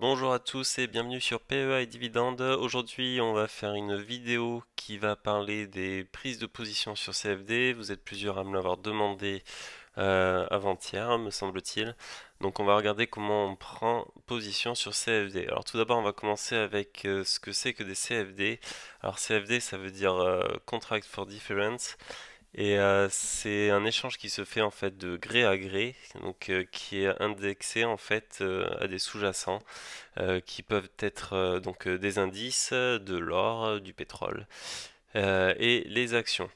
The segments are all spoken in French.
Bonjour à tous et bienvenue sur PEA et Dividendes. Aujourd'hui, on va faire une vidéo qui va parler des prises de position sur CFD. Vous êtes plusieurs à me l'avoir demandé avant-hier, me semble-t-il. Donc on va regarder comment on prend position sur CFD. Alors tout d'abord, on va commencer avec ce que c'est que des CFD. Alors CFD, ça veut dire Contract for Difference. Et c'est un échange qui se fait en fait de gré à gré, donc qui est indexé en fait à des sous-jacents qui peuvent être des indices, de l'or, du pétrole et les actions.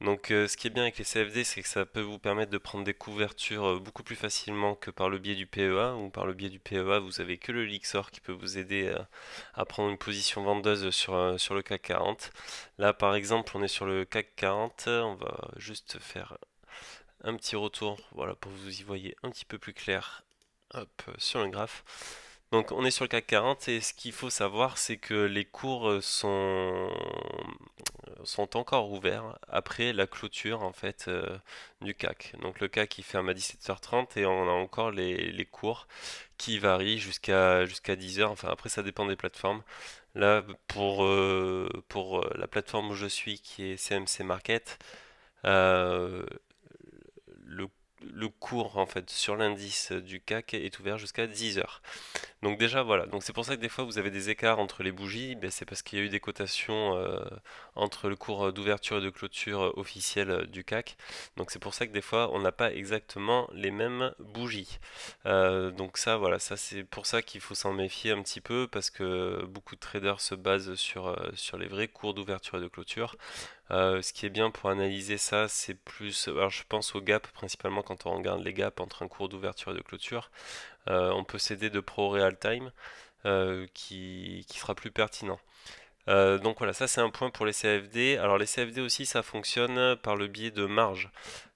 Donc ce qui est bien avec les CFD, c'est que ça peut vous permettre de prendre des couvertures beaucoup plus facilement que par le biais du PEA, ou par le biais du PEA, vous avez que le Lixor qui peut vous aider à prendre une position vendeuse sur le CAC 40. Là par exemple, on est sur le CAC 40, on va juste faire un petit retour, voilà, pour que vous y voyez un petit peu plus clair, hop, sur le graphe. Donc on est sur le CAC 40 et ce qu'il faut savoir c'est que les cours sont encore ouverts après la clôture en fait du CAC. Donc le CAC il ferme à 17h30 et on a encore les cours qui varient jusqu'à 10h. Enfin après ça dépend des plateformes. Là pour la plateforme où je suis qui est CMC Market, euh, le, le cours en fait sur l'indice du CAC est ouvert jusqu'à 10h. Donc déjà voilà, donc c'est pour ça que des fois vous avez des écarts entre les bougies, ben, c'est parce qu'il y a eu des cotations entre le cours d'ouverture et de clôture officiel du CAC. Donc c'est pour ça que des fois on n'a pas exactement les mêmes bougies. Donc ça voilà, ça c'est pour ça qu'il faut s'en méfier un petit peu parce que beaucoup de traders se basent sur les vrais cours d'ouverture et de clôture. Ce qui est bien pour analyser ça, c'est plus, alors je pense au gap principalement quand on regarde les gaps entre un cours d'ouverture et de clôture. On peut s'aider de Pro Real Time qui sera plus pertinent. Donc voilà, ça c'est un point pour les CFD. Alors les CFD aussi, ça fonctionne par le biais de marge.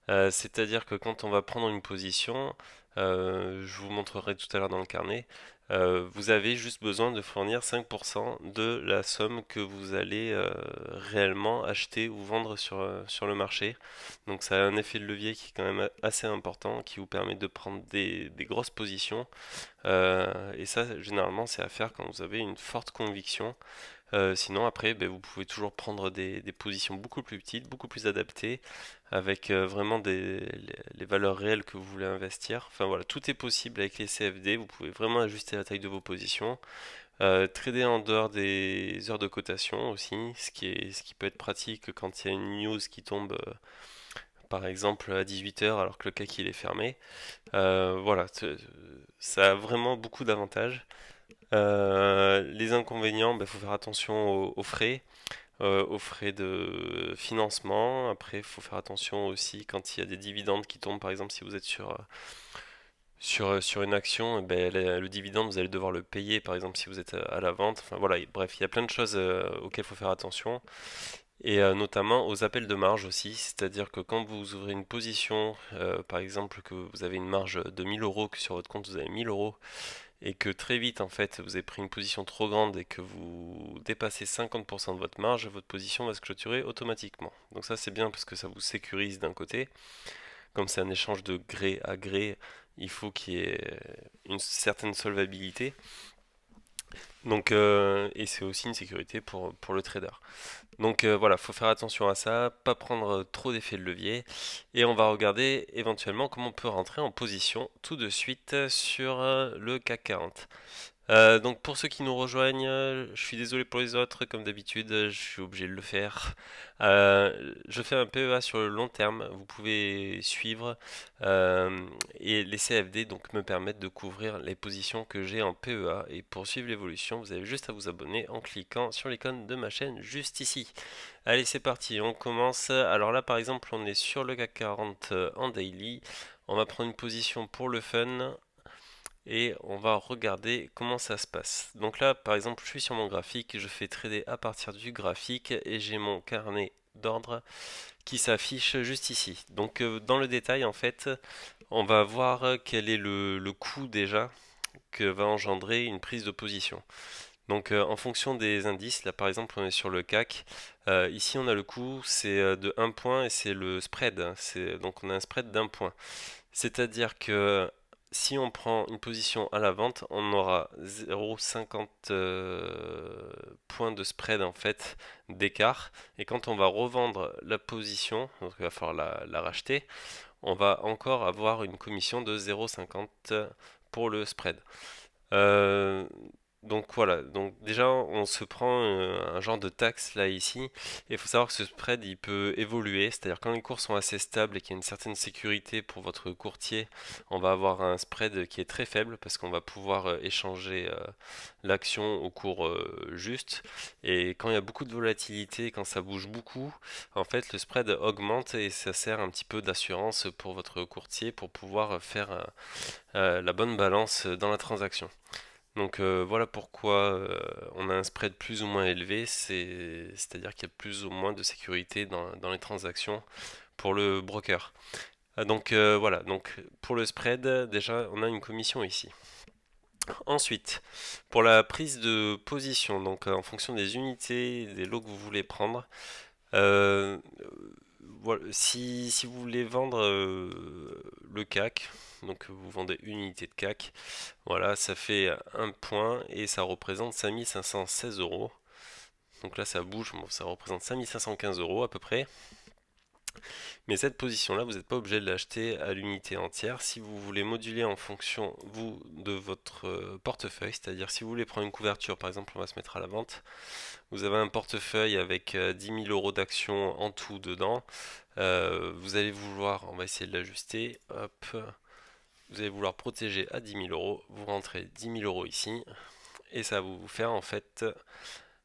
C'est-à-dire que quand on va prendre une position, je vous montrerai tout à l'heure dans le carnet, vous avez juste besoin de fournir 5% de la somme que vous allez réellement acheter ou vendre sur le marché. Donc ça a un effet de levier qui est quand même assez important, qui vous permet de prendre des grosses positions. Et ça, généralement, c'est à faire quand vous avez une forte conviction. Sinon, après, ben, vous pouvez toujours prendre des positions beaucoup plus petites, beaucoup plus adaptées, avec vraiment les valeurs réelles que vous voulez investir. Enfin voilà, tout est possible avec les CFD. Vous pouvez vraiment ajuster la taille de vos positions. Trader en dehors des heures de cotation aussi, ce qui peut être pratique quand il y a une news qui tombe, par exemple, à 18h alors que le CAC il est fermé. Voilà, ça a vraiment beaucoup d'avantages. Les inconvénients, il faut faire attention aux frais de financement. Après, il faut faire attention aussi quand il y a des dividendes qui tombent. Par exemple, si vous êtes sur une action, le dividende, vous allez devoir le payer. Par exemple, si vous êtes à la vente. Enfin voilà, bref, il y a plein de choses auxquelles il faut faire attention. Et notamment aux appels de marge aussi. C'est-à-dire que quand vous ouvrez une position, par exemple, que vous avez une marge de 1000 euros, que sur votre compte vous avez 1000 euros et que très vite en fait vous avez pris une position trop grande et que vous dépassez 50% de votre marge, votre position va se clôturer automatiquement. Donc ça c'est bien parce que ça vous sécurise d'un côté. Comme c'est un échange de gré à gré, il faut qu'il y ait une certaine solvabilité. Donc, et c'est aussi une sécurité pour le trader. Donc voilà, faut faire attention à ça, pas prendre trop d'effets de levier. Et on va regarder éventuellement comment on peut rentrer en position tout de suite sur le CAC 40. Donc pour ceux qui nous rejoignent, je suis désolé pour les autres, comme d'habitude, je suis obligé de le faire. Je fais un PEA sur le long terme, vous pouvez suivre, et les CFD donc me permettent de couvrir les positions que j'ai en PEA. Et pour suivre l'évolution, vous avez juste à vous abonner en cliquant sur l'icône de ma chaîne juste ici. Allez, c'est parti, on commence. Alors là, par exemple, on est sur le CAC 40 en daily. On va prendre une position pour le fun et on va regarder comment ça se passe. Donc là, par exemple, je suis sur mon graphique, je fais trader à partir du graphique et j'ai mon carnet d'ordre qui s'affiche juste ici. Donc dans le détail, en fait, on va voir quel est le coût déjà que va engendrer une prise de position. Donc en fonction des indices, là par exemple on est sur le CAC, ici on a le coût, c'est de 1 point et c'est le spread, donc on a un spread d'1 point. C'est-à-dire que si on prend une position à la vente, on aura 0,50 points de spread en fait d'écart. Et quand on va revendre la position, donc il va falloir la racheter, on va encore avoir une commission de 0,50 pour le spread. Euh, donc voilà, donc déjà on se prend un genre de taxe là ici, et il faut savoir que ce spread il peut évoluer, c'est-à-dire quand les cours sont assez stables et qu'il y a une certaine sécurité pour votre courtier, on va avoir un spread qui est très faible parce qu'on va pouvoir échanger l'action au cours juste, et quand il y a beaucoup de volatilité, quand ça bouge beaucoup, en fait le spread augmente et ça sert un petit peu d'assurance pour votre courtier pour pouvoir faire la bonne balance dans la transaction. Donc voilà pourquoi on a un spread plus ou moins élevé, c'est-à-dire qu'il y a plus ou moins de sécurité dans les transactions pour le broker. Donc voilà, donc pour le spread, déjà on a une commission ici. Ensuite, pour la prise de position, donc en fonction des unités, des lots que vous voulez prendre, euh, voilà, si vous voulez vendre le CAC, donc vous vendez une unité de CAC, voilà, ça fait un point et ça représente 5516 euros. Donc là ça bouge, bon, ça représente 5515 euros à peu près. Mais cette position-là, vous n'êtes pas obligé de l'acheter à l'unité entière. Si vous voulez moduler en fonction, vous, de votre portefeuille, c'est-à-dire si vous voulez prendre une couverture, par exemple, on va se mettre à la vente, vous avez un portefeuille avec 10 000 euros d'actions en tout dedans. Vous allez vouloir, on va essayer de l'ajuster, hop, vous allez vouloir protéger à 10 000 euros, vous rentrez 10 000 euros ici, et ça va vous faire en fait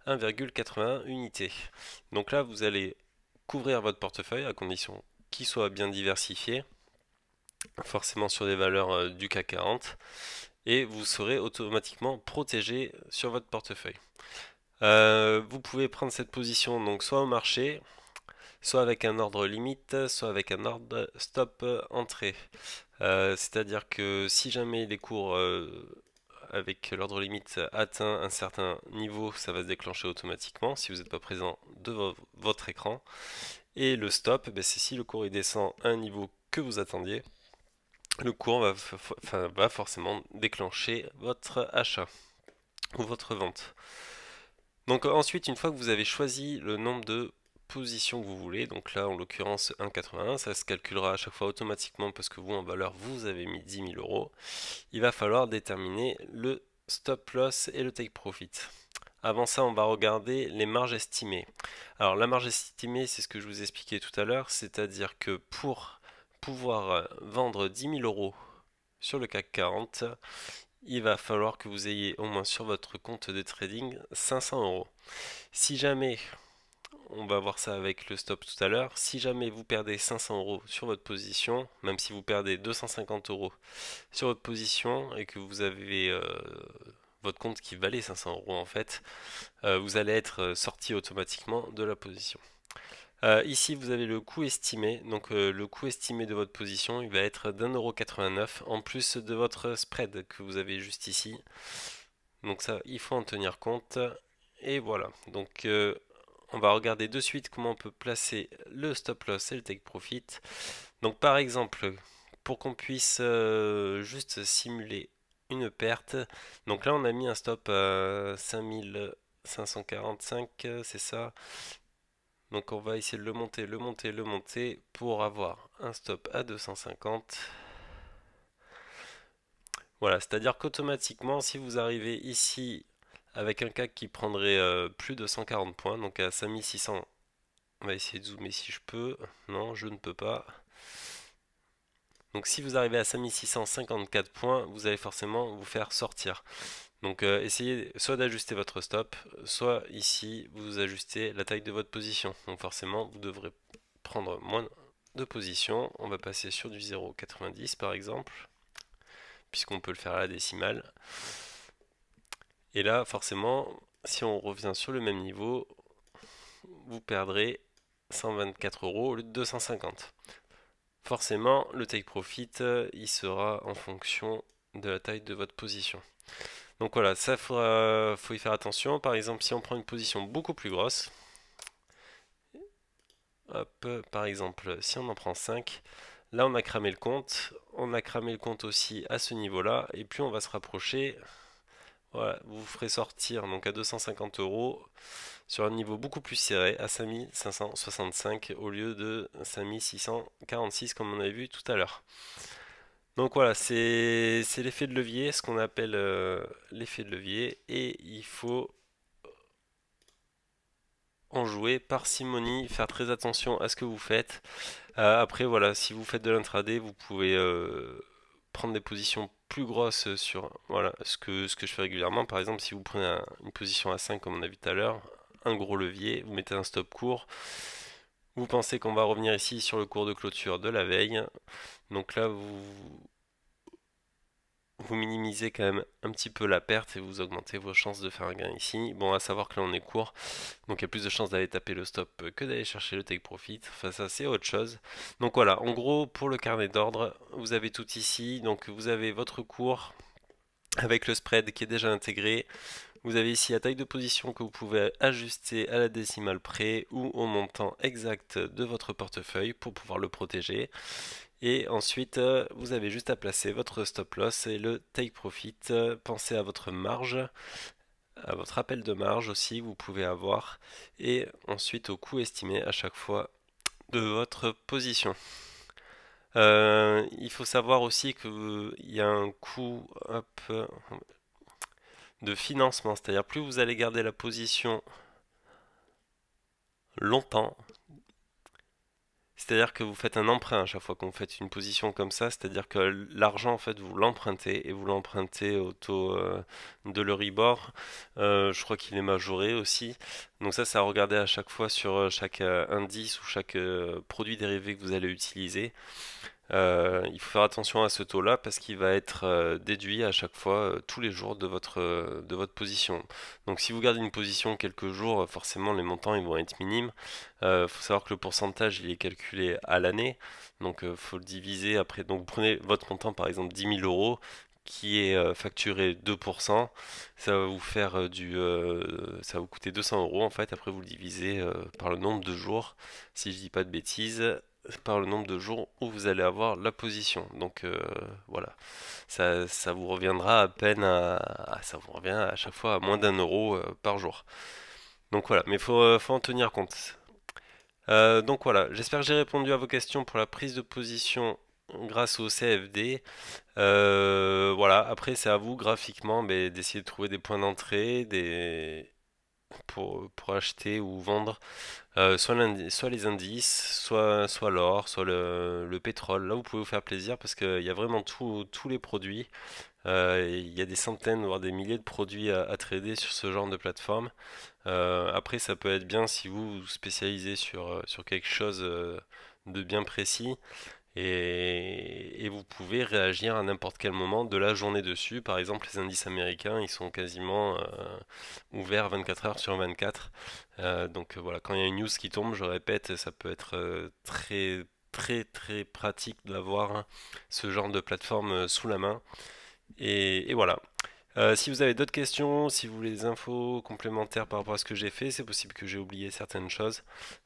1,81 unités. Donc là, vous allez couvrir votre portefeuille à condition qu'il soit bien diversifié, forcément sur des valeurs du CAC 40, et vous serez automatiquement protégé sur votre portefeuille. Vous pouvez prendre cette position donc soit au marché, soit avec un ordre limite, soit avec un ordre stop entrée. C'est-à-dire que si jamais les cours avec l'ordre limite atteint un certain niveau, ça va se déclencher automatiquement si vous n'êtes pas présent de votre écran. Et le stop, ben, c'est si le cours il descend à un niveau que vous attendiez, le cours va forcément déclencher votre achat ou votre vente. Donc ensuite, une fois que vous avez choisi le nombre de positions que vous voulez, donc là en l'occurrence 1,81, ça se calculera à chaque fois automatiquement parce que vous en valeur vous avez mis 10 000 euros, il va falloir déterminer le stop loss et le take profit. Avant ça, on va regarder les marges estimées. Alors la marge estimée, c'est ce que je vous expliquais tout à l'heure, c'est-à-dire que pour pouvoir vendre 10 000 euros sur le CAC 40, il va falloir que vous ayez au moins sur votre compte de trading 500 euros. Si jamais, on va voir ça avec le stop tout à l'heure, si jamais vous perdez 500 euros sur votre position, même si vous perdez 250 euros sur votre position et que vous avez votre compte qui valait 500 euros en fait, vous allez être sorti automatiquement de la position. Ici, vous avez le coût estimé. Donc, le coût estimé de votre position, il va être d'1,89€ en plus de votre spread que vous avez juste ici. Donc ça, il faut en tenir compte. Et voilà. Donc, on va regarder de suite comment on peut placer le stop loss et le take profit. Donc, par exemple, pour qu'on puisse juste simuler une perte. Donc là, on a mis un stop à 5545, c'est ça. Donc on va essayer de le monter, le monter, le monter pour avoir un stop à 250. Voilà, c'est-à-dire qu'automatiquement, si vous arrivez ici avec un CAC qui prendrait plus de 140 points, donc à 5600, on va essayer de zoomer si je peux. Non, je ne peux pas. Donc si vous arrivez à 5654 points, vous allez forcément vous faire sortir. Donc essayez soit d'ajuster votre stop, soit ici vous ajustez la taille de votre position. Donc forcément vous devrez prendre moins de positions. On va passer sur du 0,90 par exemple, puisqu'on peut le faire à la décimale. Et là forcément, si on revient sur le même niveau, vous perdrez 124 euros au lieu de 250. Forcément, le take profit, il sera en fonction de la taille de votre position. Donc voilà, ça faut y faire attention. Par exemple, si on prend une position beaucoup plus grosse, hop, par exemple, si on en prend 5, là on a cramé le compte, on a cramé le compte aussi à ce niveau-là, et plus on va se rapprocher, voilà, vous ferez sortir donc à 250 euros sur un niveau beaucoup plus serré, à 5565 au lieu de 5646 comme on avait vu tout à l'heure. Donc voilà, c'est l'effet de levier, ce qu'on appelle l'effet de levier, et il faut en jouer parcimonie, faire très attention à ce que vous faites. Après voilà, si vous faites de l'intraday, vous pouvez prendre des positions plus grosses sur voilà, ce que je fais régulièrement. Par exemple, si vous prenez une position à 5 comme on a vu tout à l'heure, un gros levier, vous mettez un stop court, vous pensez qu'on va revenir ici sur le cours de clôture de la veille. Donc là, vous minimisez quand même un petit peu la perte et vous augmentez vos chances de faire un gain ici. Bon, à savoir que là on est court, donc il y a plus de chances d'aller taper le stop que d'aller chercher le take profit. Enfin, ça c'est autre chose. Donc voilà, en gros, pour le carnet d'ordre, vous avez tout ici. Donc vous avez votre cours avec le spread qui est déjà intégré. Vous avez ici la taille de position que vous pouvez ajuster à la décimale près ou au montant exact de votre portefeuille pour pouvoir le protéger. Et ensuite, vous avez juste à placer votre stop loss et le take profit. Pensez à votre marge, à votre appel de marge aussi, vous pouvez avoir. Et ensuite au coût estimé à chaque fois de votre position. Il faut savoir aussi qu'il y a un coût de financement, c'est-à-dire plus vous allez garder la position longtemps, c'est-à-dire que vous faites un emprunt à chaque fois que vous faites une position comme ça, c'est-à-dire que l'argent en fait vous l'empruntez et vous l'empruntez au taux de l'Euribor. Je crois qu'il est majoré aussi. Donc ça, c'est à regarder à chaque fois sur chaque indice ou chaque produit dérivé que vous allez utiliser. Il faut faire attention à ce taux-là parce qu'il va être déduit à chaque fois, tous les jours de votre position. Donc si vous gardez une position quelques jours, forcément les montants ils vont être minimes. Il faut savoir que le pourcentage il est calculé à l'année, donc il faut le diviser après. Donc vous prenez votre montant par exemple 10 000 euros qui est facturé 2%, ça va vous faire ça va vous coûter 200 euros en fait. Après vous le divisez par le nombre de jours, si je dis pas de bêtises par le nombre de jours où vous allez avoir la position. Donc voilà, ça vous reviendra à peine ça vous revient à chaque fois à moins d'1 euro par jour. Donc voilà, mais faut en tenir compte. Donc voilà, j'espère que j'ai répondu à vos questions pour la prise de position grâce au CFD. Voilà, après c'est à vous graphiquement d'essayer de trouver des points d'entrée, pour acheter ou vendre soit les indices, soit l'or, soit le pétrole. Là, vous pouvez vous faire plaisir parce qu'il y a vraiment tous les produits. Il y a des centaines, voire des milliers de produits à trader sur ce genre de plateforme. Après, ça peut être bien si vous vous spécialisez sur quelque chose de bien précis et vous pouvez réagir à n'importe quel moment de la journée dessus. Par exemple, les indices américains, ils sont quasiment ouverts 24 heures sur 24. Donc voilà, quand il y a une news qui tombe, je répète, ça peut être très très très pratique d'avoir ce genre de plateforme sous la main. Et voilà. Si vous avez d'autres questions, si vous voulez des infos complémentaires par rapport à ce que j'ai fait, c'est possible que j'ai oublié certaines choses.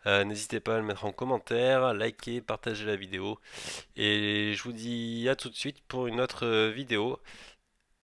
N'hésitez pas à le mettre en commentaire, liker, partager la vidéo. Et je vous dis à tout de suite pour une autre vidéo.